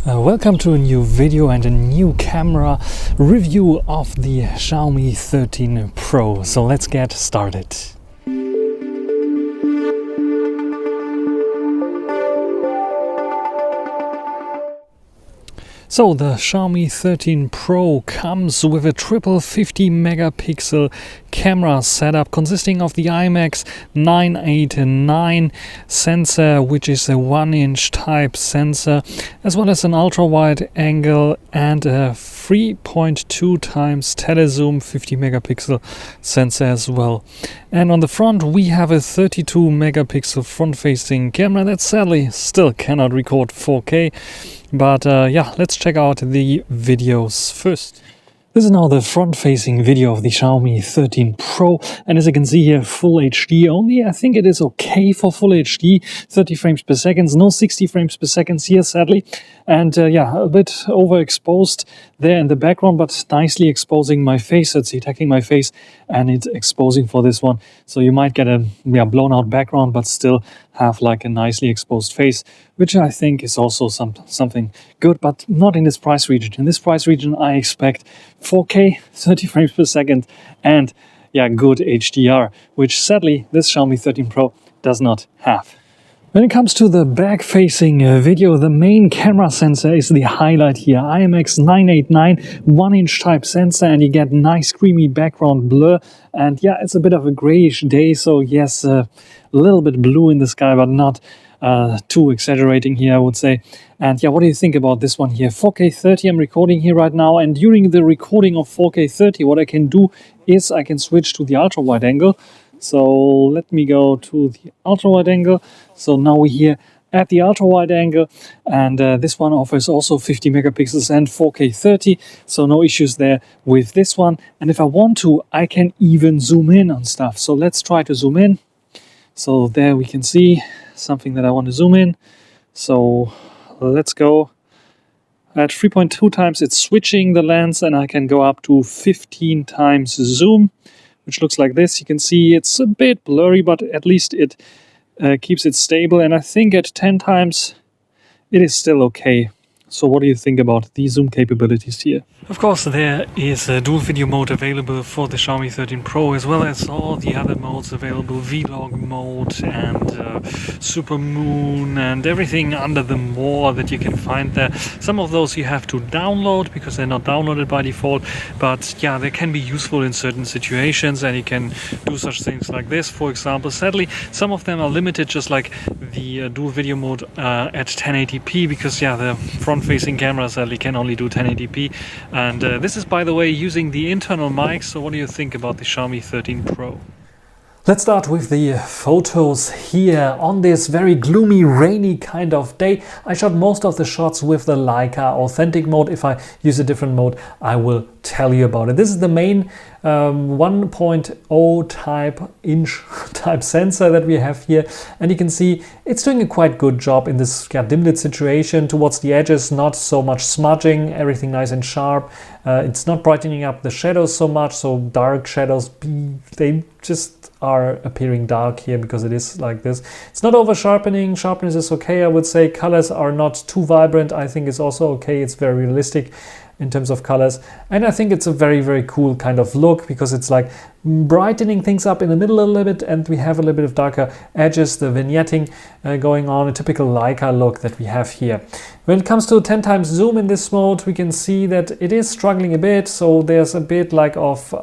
Welcome to a new video and a new camera review of the Xiaomi 13 Pro. So let's get started. So the Xiaomi 13 Pro comes with a triple 50 megapixel camera setup consisting of the IMX 989 sensor, which is a 1-inch type sensor, as well as an ultra wide angle and a 3.2 times telezoom 50 megapixel sensor as well. And on the front we have a 32 megapixel front facing camera that sadly still cannot record 4K. But yeah, let's check out the videos first. This is now the front-facing video of the Xiaomi 13 Pro, and as you can see here, full HD only. I think it is okay for full HD, 30 frames per second, no 60 frames per second here, sadly. And yeah, a bit overexposed there in the background, but nicely exposing my face. It's detecting my face and it's exposing for this one. So you might get a blown out background, but still have like a nicely exposed face, which I think is also something good, but not in this price region. In this price region, I expect 4K, 30 frames per second, and yeah, good HDR, which sadly this Xiaomi 13 Pro does not have. When it comes to the back-facing video, the main camera sensor is the highlight here. IMX 989 1-inch type sensor, and you get nice creamy background blur. And yeah, it's a bit of a grayish day, so yes, a little bit blue in the sky, but not too exaggerating here, I would say. And yeah, what do you think about this one here? 4K 30 I'm recording here right now, and during the recording of 4K 30, what I can do is I can switch to the ultra wide angle. So let me go to the ultra wide angle. So now we're here at the ultra wide angle, and this one offers also 50 megapixels and 4K 30, so no issues there with this one. And if I want to, I can even zoom in on stuff. So let's try to zoom in. So there we can see something that I want to zoom in. So let's go. At 3.2 times it's switching the lens, and I can go up to 15 times zoom, which looks like this. You can see it's a bit blurry, but at least it keeps it stable. And I think at 10 times it is still okay. So what do you think about the zoom capabilities here? Of course, there is a dual video mode available for the Xiaomi 13 Pro, as well as all the other modes available, Vlog mode and Super Moon and everything under the more that you can find there. Some of those you have to download because they're not downloaded by default, but yeah, they can be useful in certain situations, and you can do such things like this, for example. Sadly, some of them are limited, just like the dual video mode at 1080p, because yeah, the front-facing camera sadly can only do 1080p. And this is, by the way, using the internal mic. So what do you think about the Xiaomi 13 Pro? Let's start with the photos here. On this very gloomy, rainy kind of day, I shot most of the shots with the Leica authentic mode. If I use a different mode, I will tell you about it. This is the main 1.0 inch type sensor that we have here, and you can see it's doing a quite good job in this dim lit situation. Towards the edges, not so much smudging, everything nice and sharp. It's not brightening up the shadows so much, so dark shadows, they just are appearing dark here because it is like this. It's not over sharpening. Sharpness is okay, I would say. Colors are not too vibrant. I think it's also okay. It's very realistic in terms of colors, and I think it's a very cool kind of look because it's like brightening things up in the middle a little bit, and we have a little bit of darker edges, the vignetting going on, a typical Leica look that we have here. When it comes to 10 times zoom in this mode, we can see that it is struggling a bit. So there's a bit like of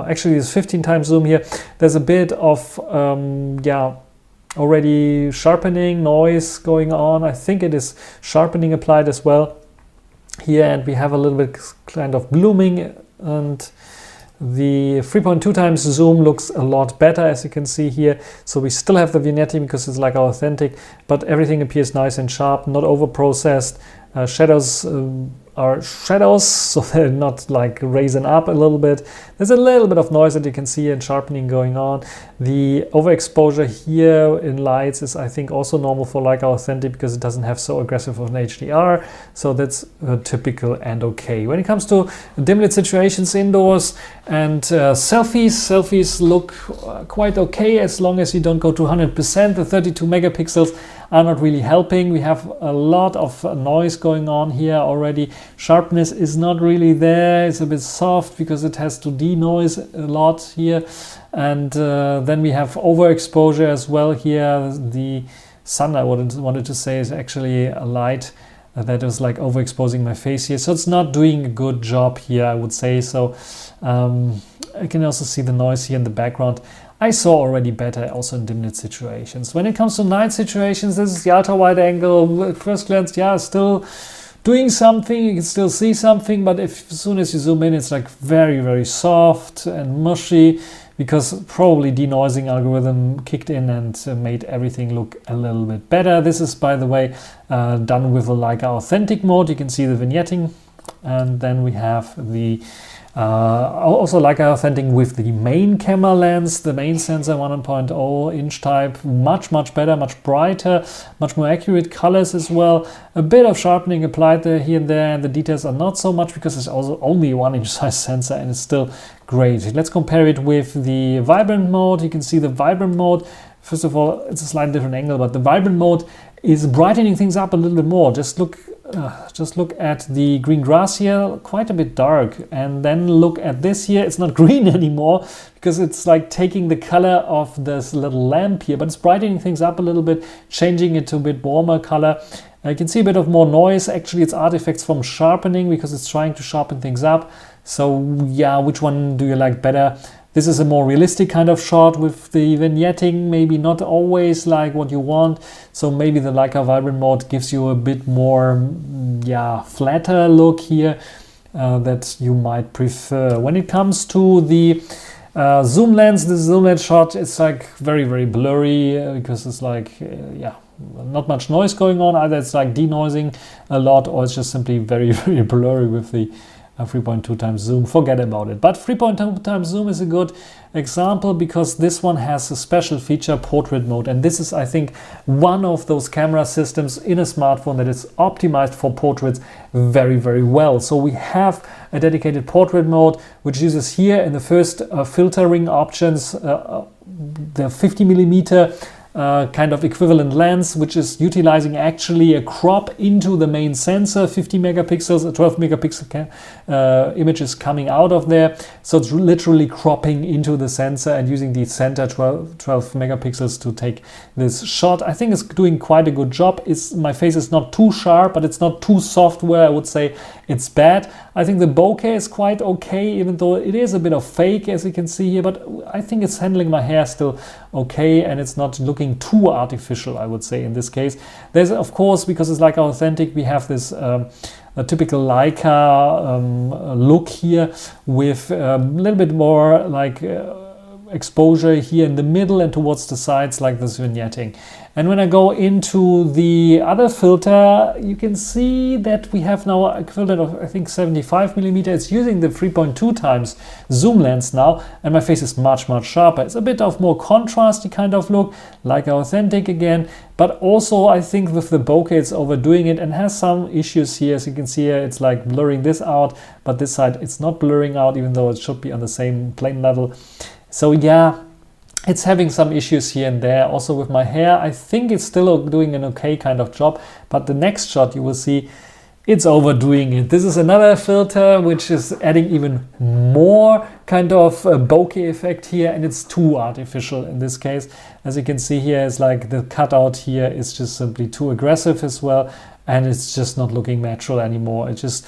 actually there's 15 times zoom here. There's a bit of yeah, already sharpening noise going on. I think it is sharpening applied as well here, and we have a little bit kind of blooming, and the 3.2 times zoom looks a lot better, as you can see here. So we still have the vignetting because it's like authentic, but everything appears nice and sharp, not over processed. Shadows are shadows, so they're not like raising up a little bit. There's a little bit of noise that you can see and sharpening going on. The overexposure here in lights is, I think, also normal for Leica Authentic because it doesn't have so aggressive of an HDR, so that's typical and okay. When it comes to dim lit situations indoors and selfies look quite okay as long as you don't go to 100%. The 32 megapixels are not really helping. We have a lot of noise going on here already. Sharpness is not really there. It's a bit soft because it has to denoise a lot here. And then we have overexposure as well here. The sun, I wanted to say, is actually a light that is like overexposing my face here. So it's not doing a good job here, I would say. So I can also see the noise here in the background. I saw already better also in dim lit situations. When it comes to night situations, this is the ultra wide angle. At first glance, yeah, still doing something, you can still see something, but as soon as you zoom in, it's like very, very soft and mushy because probably denoising algorithm kicked in and made everything look a little bit better. This is, by the way, done with a Leica Authentic mode. You can see the vignetting, and then we have the also Leica Authentic with the main camera lens, the main sensor 1.0 inch type, much better, much brighter, much more accurate colors as well. A bit of sharpening applied there, here and there, and the details are not so much because it's also only 1 inch size sensor and it's still great. Let's compare it with the vibrant mode. You can see the vibrant mode. First of all, it's a slightly different angle, but the vibrant mode is brightening things up a little bit more. Just look at the green grass here, quite a bit dark, and then look at this here. It's not green anymore because it's like taking the color of this little lamp here, but it's brightening things up a little bit, changing it to a bit warmer color. You can see a bit of more noise. Actually, it's artifacts from sharpening because it's trying to sharpen things up. So yeah, which one do you like better? This is a more realistic kind of shot with the vignetting, maybe not always like what you want. So maybe the Leica Vibrant mode gives you a bit more, yeah, flatter look here that you might prefer. When it comes to the zoom lens, the zoom lens shot is like very, very blurry because it's like, yeah, not much noise going on. Either it's like denoising a lot or it's just simply very, very blurry with the 3.2 times zoom. Forget about it. But 3.2 times zoom is a good example because this one has a special feature, portrait mode, and this is, I think, one of those camera systems in a smartphone that is optimized for portraits very, very well. So we have a dedicated portrait mode which uses here in the first filtering options the 50 millimeter kind of equivalent lens, which is utilizing actually a crop into the main sensor, 50 megapixels, a 12 megapixel image is coming out of there. So it's literally cropping into the sensor and using the center 12 megapixels to take this shot. I think it's doing quite a good job. My face is not too sharp, but it's not too soft where I would say it's bad. I think the bokeh is quite okay, even though it is a bit of fake, as you can see here, but I think it's handling my hair still okay, and it's not looking too artificial, I would say, in this case. There's, of course, because it's Leica Authentic, we have this a typical Leica look here with a little bit more like exposure here in the middle and towards the sides, like this vignetting. And when I go into the other filter, you can see that we have now a equivalent of, I think, 75 millimeter. It's using the 3.2 times zoom lens now, and my face is much sharper. It's a bit of more contrasty kind of look, like Authentic again, but also I think with the bokeh it's overdoing it and has some issues here. As you can see here, it's like blurring this out, but this side it's not blurring out, even though it should be on the same plane level. So yeah, it's having some issues here and there. Also with my hair, I think it's still doing an okay kind of job, but the next shot you will see it's overdoing it. This is another filter which is adding even more kind of bokeh effect here, and it's too artificial in this case. As you can see here, it's like the cutout here is just simply too aggressive as well, and it's just not looking natural anymore. It just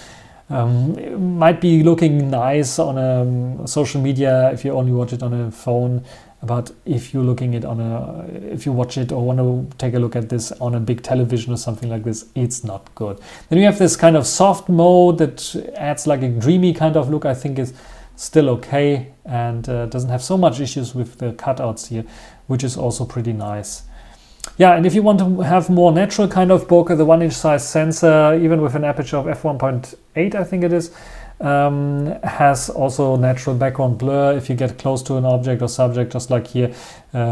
it might be looking nice on a social media if you only watch it on a phone, but if you're looking at if you watch it or want to take a look at this on a big television or something like this, it's not good. Then we have this kind of soft mode that adds like a dreamy kind of look. I think is still okay and doesn't have so much issues with the cutouts here, which is also pretty nice. Yeah, and if you want to have more natural kind of bokeh, the 1-inch size sensor, even with an aperture of f1.8, I think it is, has also natural background blur if you get close to an object or subject, just like here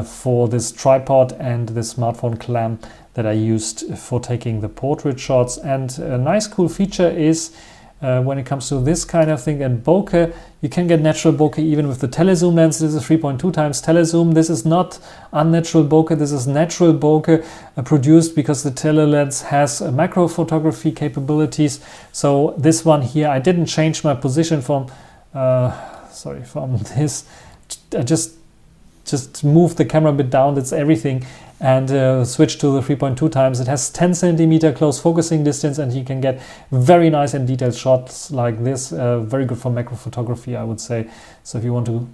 for this tripod and this smartphone clamp that I used for taking the portrait shots. And a nice cool feature is when it comes to this kind of thing and bokeh, you can get natural bokeh even with the telezoom lens. This is 3.2 times telezoom. This is not unnatural bokeh. This is natural bokeh produced because the tele lens has macro photography capabilities. So this one here, I didn't change my position from from this. I just moved the camera a bit down. That's everything. And switch to the 3.2 times. It has 10 centimeter close focusing distance, and you can get very nice and detailed shots like this. Very good for macro photography, I would say. So if you want to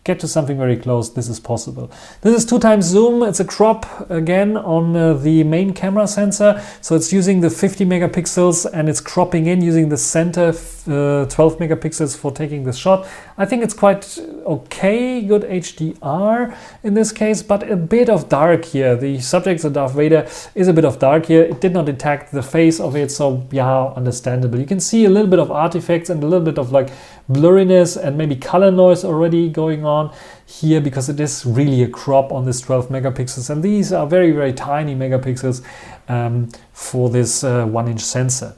get to something very close, this is possible. This is 2 times zoom. It's a crop again on the main camera sensor. So it's using the 50 megapixels and it's cropping in using the center 12 megapixels for taking the shot. I think it's quite okay, good HDR in this case, but a bit of dark here. The subject of Darth Vader is a bit of dark here. It did not detect the face of it, so yeah, understandable. You can see a little bit of artifacts and a little bit of like blurriness and maybe color noise already going on here because it is really a crop on this 12 megapixels, and these are very, very tiny megapixels for this 1-inch sensor.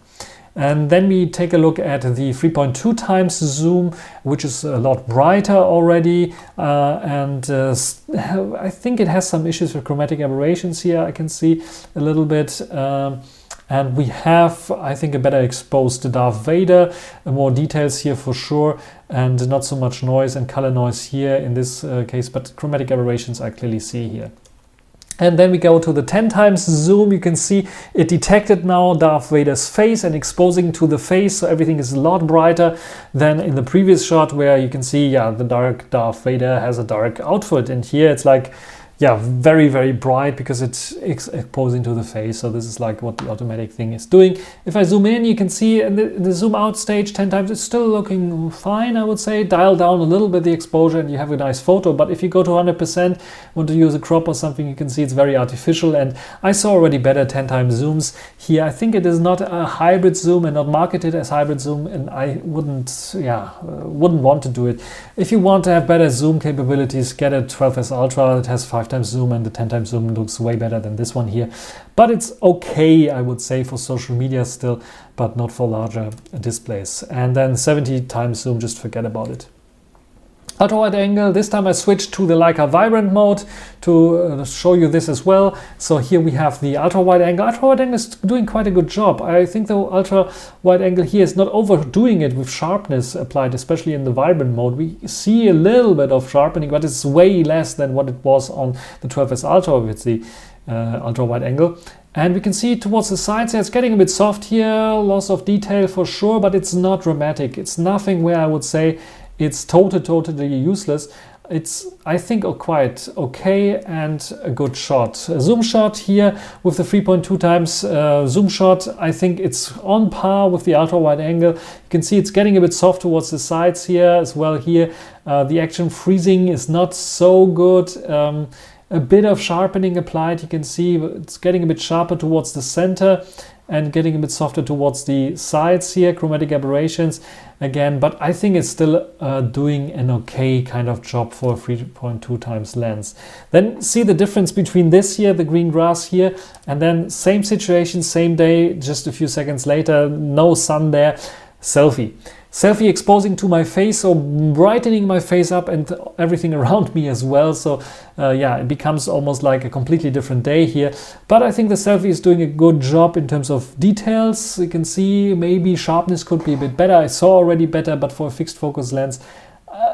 And then we take a look at the 3.2 times zoom, which is a lot brighter already. I think it has some issues with chromatic aberrations here. I can see a little bit. And we have, I think, a better exposed Darth Vader, more details here for sure, and not so much noise and color noise here in this case, but chromatic aberrations I clearly see here. And then we go to the 10 times zoom. You can see it detected now Darth Vader's face and exposing to the face. So everything is a lot brighter than in the previous shot where you can see, yeah, the dark Darth Vader has a dark outfit. And here it's like, yeah, very, very bright because it's exposing to the face. So this is like what the automatic thing is doing. If I zoom in, you can see in the zoom out stage 10 times, it's still looking fine, I would say. Dial down a little bit the exposure and you have a nice photo. But if you go to 100%, want to use a crop or something, you can see it's very artificial. And I saw already better 10 times zooms here. I think it is not a hybrid zoom and not marketed as hybrid zoom. And I wouldn't want to do it. If you want to have better zoom capabilities, get a 12S Ultra. It has 5 times zoom, and the 10 times zoom looks way better than this one here. But it's okay, I would say, for social media still, but not for larger displays. And then 70 times zoom, just forget about it. Ultra wide angle, this time I switched to the Leica Vibrant mode to show you this as well. So here we have the ultra wide angle. Ultra wide angle is doing quite a good job. I think the ultra wide angle here is not overdoing it with sharpness applied, especially in the Vibrant mode. We see a little bit of sharpening, but it's way less than what it was on the 12S Ultra with the ultra wide angle. And we can see towards the sides here, it's getting a bit soft here, loss of detail for sure, but it's not dramatic. It's nothing where I would say it's totally useless. It's, I think, quite okay and a good shot. A zoom shot here with the 3.2 times zoom shot, I think it's on par with the ultra wide angle. You can see it's getting a bit soft towards the sides here as well here. The action freezing is not so good. A bit of sharpening applied, you can see it's getting a bit sharper towards the center and getting a bit softer towards the sides here, chromatic aberrations again, but I think it's still doing an okay kind of job for a 3.2 times lens. Then see the difference between this here, the green grass here, and then same situation, same day, just a few seconds later, no sun there, selfie. Selfie exposing to my face, so brightening my face up and everything around me as well. So yeah, it becomes almost like a completely different day here. But I think the selfie is doing a good job in terms of details. You can see maybe sharpness could be a bit better. I saw already better, but for a fixed focus lens,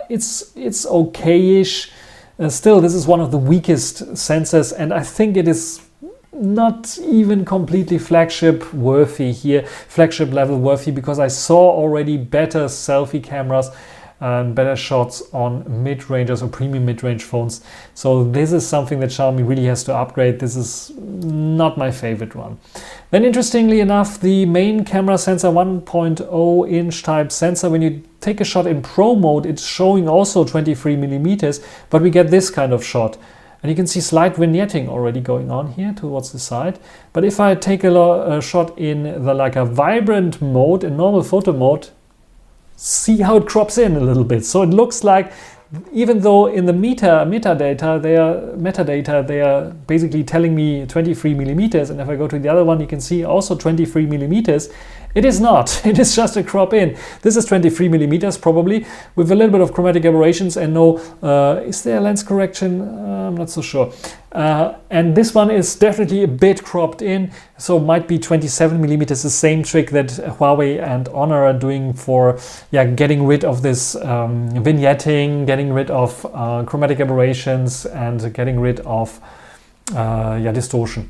it's okay-ish. Still, this is one of the weakest sensors, and I think it is not even completely flagship worthy here, flagship level worthy, because I saw already better selfie cameras and better shots on mid-rangers or premium mid-range phones. So this is something that Xiaomi really has to upgrade. This is not my favorite one. Then interestingly enough, the main camera sensor, 1.0 inch type sensor, when you take a shot in pro mode, it's showing also 23 millimeters, but we get this kind of shot. And you can see slight vignetting already going on here towards the side. But if I take a shot in the like a vibrant mode, in normal photo mode, see how it crops in a little bit. So it looks like, even though in the metadata they are basically telling me 23 millimeters, and if I go to the other one, you can see also 23 millimeters. It is not. It is just a crop in. This is 23 millimeters probably, with a little bit of chromatic aberrations and no. Is there a lens correction? I'm not so sure. And this one is definitely a bit cropped in, so might be 27 millimeters. The same trick that Huawei and Honor are doing for getting rid of this vignetting, getting rid of chromatic aberrations, and getting rid of distortion.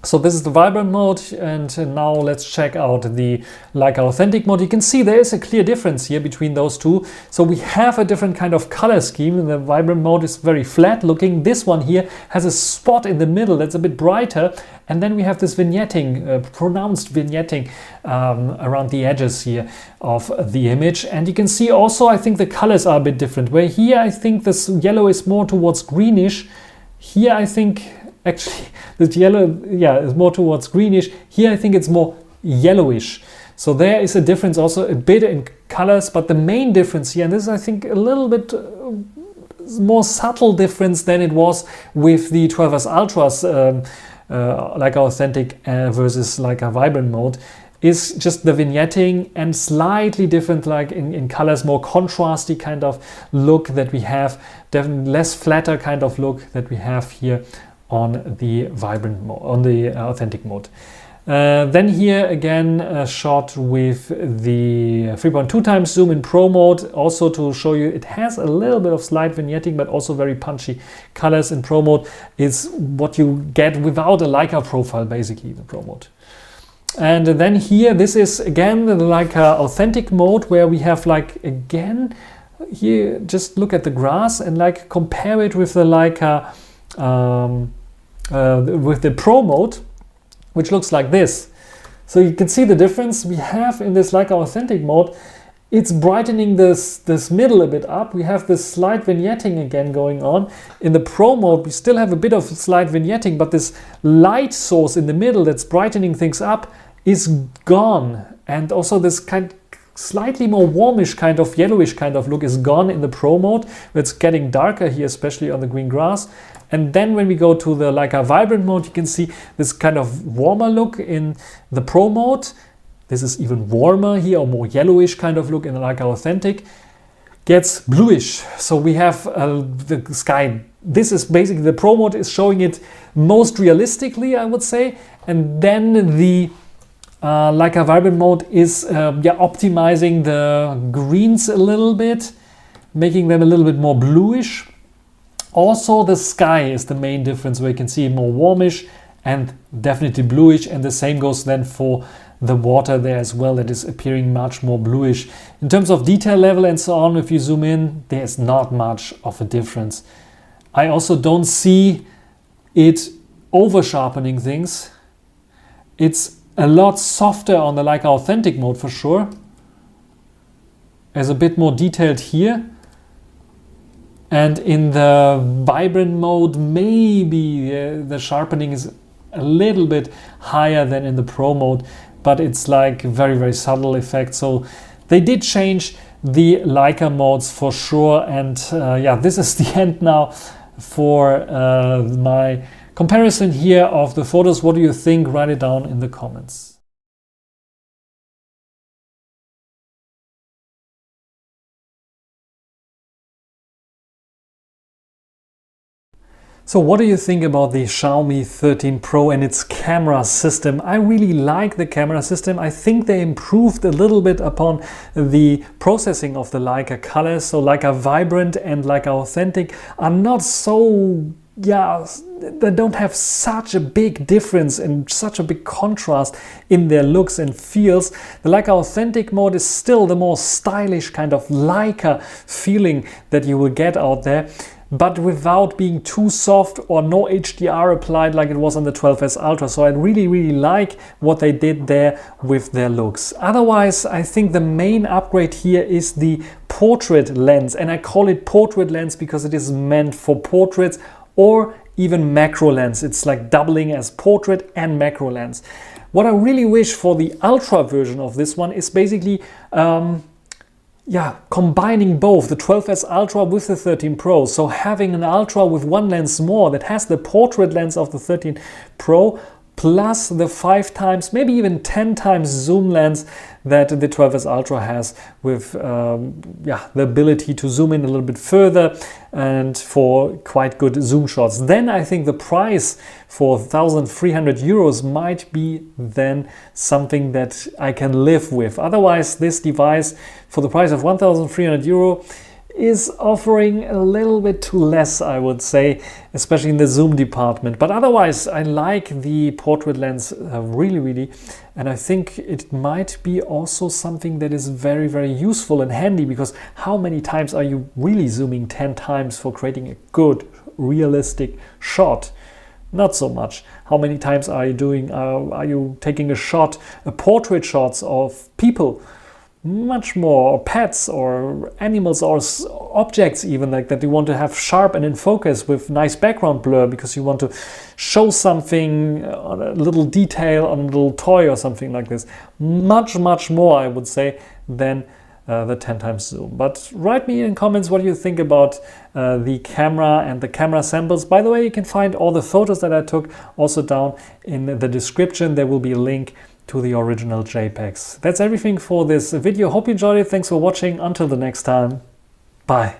So this is the vibrant mode, and now let's check out the Leica authentic mode. You can see there is a clear difference here between those two. So we have a different kind of color scheme. The vibrant mode is very flat looking. This one here has a spot in the middle that's a bit brighter, and then we have this vignetting, pronounced vignetting around the edges here of the image. And you can see also, I think the colors are a bit different. Where here I think this yellow is more towards greenish. Here I think actually this yellow is more towards greenish. Here I think it's more yellowish. So there is a difference also a bit in colors, but the main difference here, and this is I think a little bit more subtle difference than it was with the 12S Ultras Leica authentic versus Leica vibrant mode, is just the vignetting and slightly different, like in colors, more contrasty kind of look that we have, definitely less flatter kind of look that we have here on the vibrant mode, on the authentic mode. Then here again a shot with the 3.2 times zoom in Pro mode, also to show you it has a little bit of slight vignetting but also very punchy colors in Pro mode. Is what you get without a Leica profile basically, the Pro mode. And then here, this is again the Leica authentic mode, where we have like again here, just look at the grass and like compare it with the Leica with the Pro mode, which looks like this. So you can see the difference we have in this Leica authentic mode. It's brightening this middle a bit up. We have this slight vignetting again going on. In the Pro mode, we still have a bit of slight vignetting, but this light source in the middle that's brightening things up is gone. And also this kind slightly more warmish kind of yellowish kind of look is gone in the Pro mode. It's getting darker here, especially on the green grass. And then when we go to the Leica vibrant mode, you can see this kind of warmer look in the Pro mode. This is even warmer here, or more yellowish kind of look in the Leica authentic. Gets bluish. So we have the sky. This is basically, the Pro mode is showing it most realistically, I would say. And then the Leica vibrant mode is optimizing the greens a little bit, making them a little bit more bluish. Also the sky is the main difference, where you can see more warmish and definitely bluish, and the same goes then for the water there as well, that is appearing much more bluish. In terms of detail level and so on, if you zoom in, there's not much of a difference. I also don't see it over sharpening things. It's a lot softer on the Leica authentic mode for sure. There's a bit more detailed here. And in the vibrant mode, maybe the sharpening is a little bit higher than in the Pro mode, but it's like very, very subtle effect. So they did change the Leica modes for sure. And this is the end now for my comparison here of the photos. What do you think? Write it down in the comments. So what do you think about the Xiaomi 13 Pro and its camera system? I really like the camera system. I think they improved a little bit upon the processing of the Leica colors. So Leica Vibrant and Leica Authentic are not so, they don't have such a big difference and such a big contrast in their looks and feels. The Leica Authentic mode is still the more stylish kind of Leica feeling that you will get out there, but without being too soft or no HDR applied like it was on the 12S Ultra. So I really, really like what they did there with their looks. Otherwise, I think the main upgrade here is the portrait lens, and I call it portrait lens because it is meant for portraits or even macro lens. It's like doubling as portrait and macro lens. What I really wish for the ultra version of this one is basically combining both the 12S Ultra with the 13 Pro. So having an Ultra with one lens more that has the portrait lens of the 13 Pro plus the 5 times, maybe even 10 times zoom lens that the 12S Ultra has, with the ability to zoom in a little bit further and for quite good zoom shots. Then I think the price for 1,300 euros might be then something that I can live with. Otherwise, this device for the price of 1,300 euro is offering a little bit too less, I would say, especially in the zoom department. But otherwise, I like the portrait lens really, and I think it might be also something that is very useful and handy, because how many times are you really zooming 10 times for creating a good, realistic shot? Not so much. How many times are you taking a portrait shots of people? Much more, or pets or animals or objects even, like that you want to have sharp and in focus with nice background blur because you want to show something, a little detail on a little toy or something like this. Much more, I would say, than the 10 times zoom. But write me in comments what you think about the camera and the camera samples. By the way, you can find all the photos that I took also down in the description. There will be a link to the original JPEGs. That's everything for this video. Hope you enjoyed it. Thanks for watching. Until the next time. Bye.